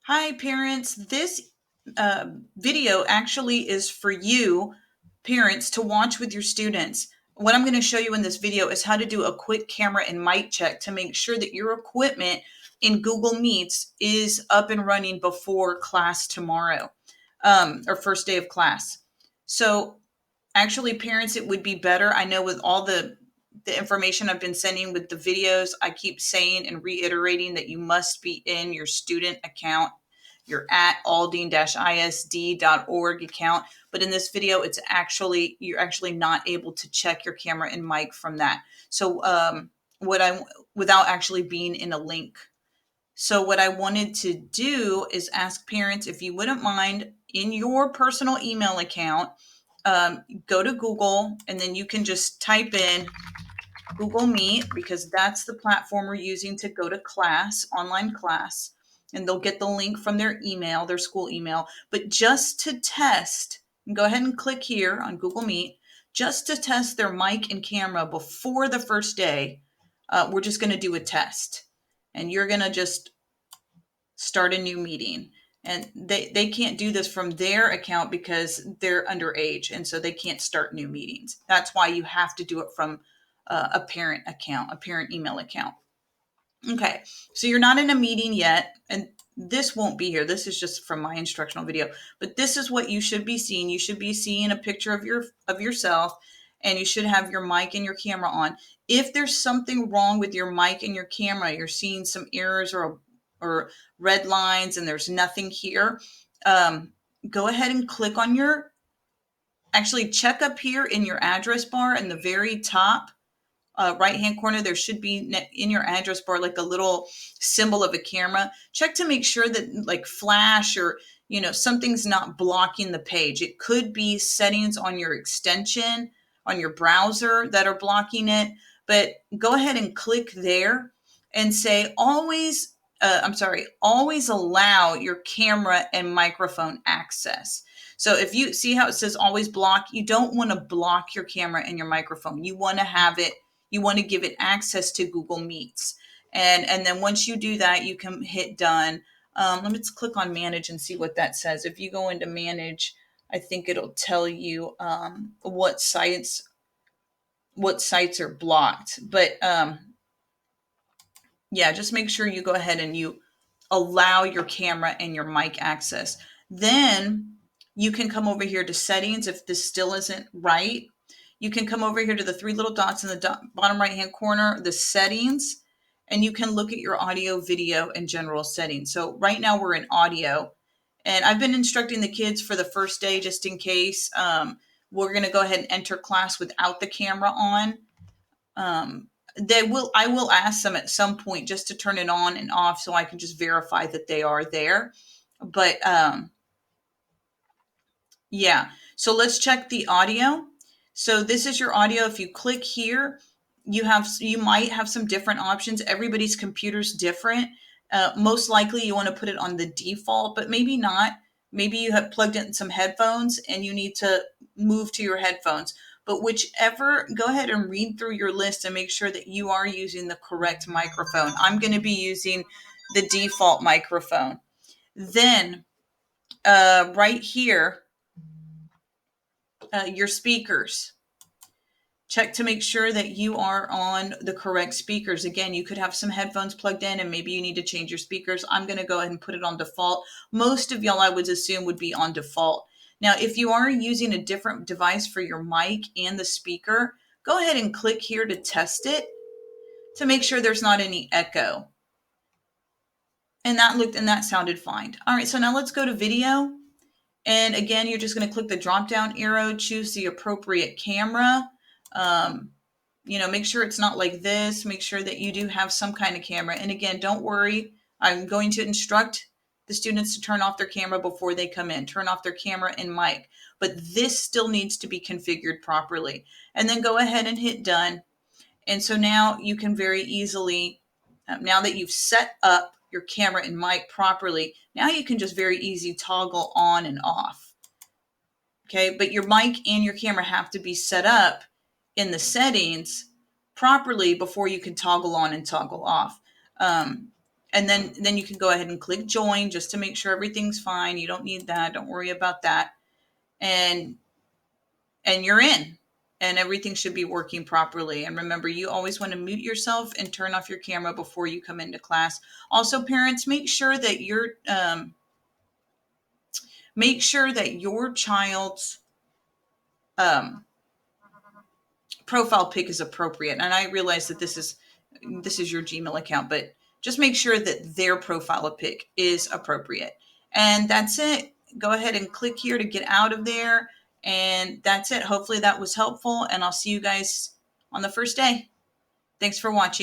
Hi, parents. This video actually is for you, parents, to watch with your students. What I'm going to show you in this video is how to do a quick camera and mic check to make sure that your equipment in Google Meets is up and running before class tomorrow, or first day of class. So actually, parents, it would be better. I know with all the information I've been sending with the videos, I keep saying and reiterating that you must be in your student account, your at aldine-isd.org account. But in this video, you're actually not able to check your camera and mic from that. So without actually being in a link. So what I wanted to do is ask parents if you wouldn't mind in your personal email account, go to Google and then you can just type in Google Meet because that's the platform we're using to go to class, online class, and they'll get the link from their email, their school email. But just to test, go ahead and click here on Google Meet, just to test their mic and camera before the first day. We're just going to do a test, and you're going to just start a new meeting. And they can't do this from their account because they're underage, and so they can't start new meetings. That's why you have to do it from a parent account, a parent email account. Okay, so you're not in a meeting yet, and this won't be here. This is just from my instructional video, but this is what you should be seeing. You should be seeing a picture of yourself, and you should have your mic and your camera on. If there's something wrong with your mic and your camera, you're seeing some errors or red lines, and there's nothing here. Go ahead and click on actually check up here in your address bar in the very top right hand corner. There should be in your address bar like a little symbol of a camera. Check to make sure that like flash or something's not blocking the page. It could be settings on your extension on your browser that are blocking it, but go ahead and click there and say always allow your camera and microphone access. So if you see how it says always block, you don't want to block your camera and your microphone. You want to give it access to Google Meets. And then once you do that, you can hit done. Let me just click on manage and see what that says. If you go into manage, I think it'll tell you what sites are blocked. But yeah, just make sure you go ahead and you allow your camera and your mic access. Then you can come over here to settings. If this still isn't right, you can come over here to the three little dots in the bottom right hand corner, the settings, and you can look at your audio, video, and general settings. So right now we're in audio, and I've been instructing the kids for the first day just in case. We're going to go ahead and enter class without the camera on. I will ask them at some point just to turn it on and off so I can just verify that they are there. But yeah, so let's check the audio. So this is your audio. If you click here, you might have some different options. Everybody's computer's different. Most likely you want to put it on the default, but maybe not. Maybe you have plugged in some headphones and you need to move to your headphones. But whichever, go ahead and read through your list and make sure that you are using the correct microphone. I'm going to be using the default microphone. Then right here, your speakers. Check to make sure that you are on the correct speakers. Again, you could have some headphones plugged in and maybe you need to change your speakers. I'm going to go ahead and put it on default. Most of y'all, I would assume, would be on default. Now, if you are using a different device for your mic and the speaker, go ahead and click here to test it to make sure there's not any echo. And that sounded fine. All right, so now let's go to video. And again, you're just going to click the drop down arrow, choose the appropriate camera. Make sure it's not like this. Make sure that you do have some kind of camera. And again, don't worry. I'm going to instruct the students to turn off their camera before they come in. Turn off their camera and mic. But this still needs to be configured properly. And then go ahead and hit done. And so now you can very easily, now that you've set up your camera and mic properly, now you can just very easy toggle on and off. Okay, but your mic and your camera have to be set up in the settings properly before you can toggle on and toggle off. And then you can go ahead and click join just to make sure everything's fine. You don't need that. Don't worry about that. And you're in, and everything should be working properly. And remember, you always want to mute yourself and turn off your camera before you come into class. Also, parents, make sure that your child's profile pic is appropriate. And I realize that this is your Gmail account, but just make sure that their profile pic is appropriate. And that's it. Go ahead and click here to get out of there. And that's it. Hopefully that was helpful. And I'll see you guys on the first day. Thanks for watching.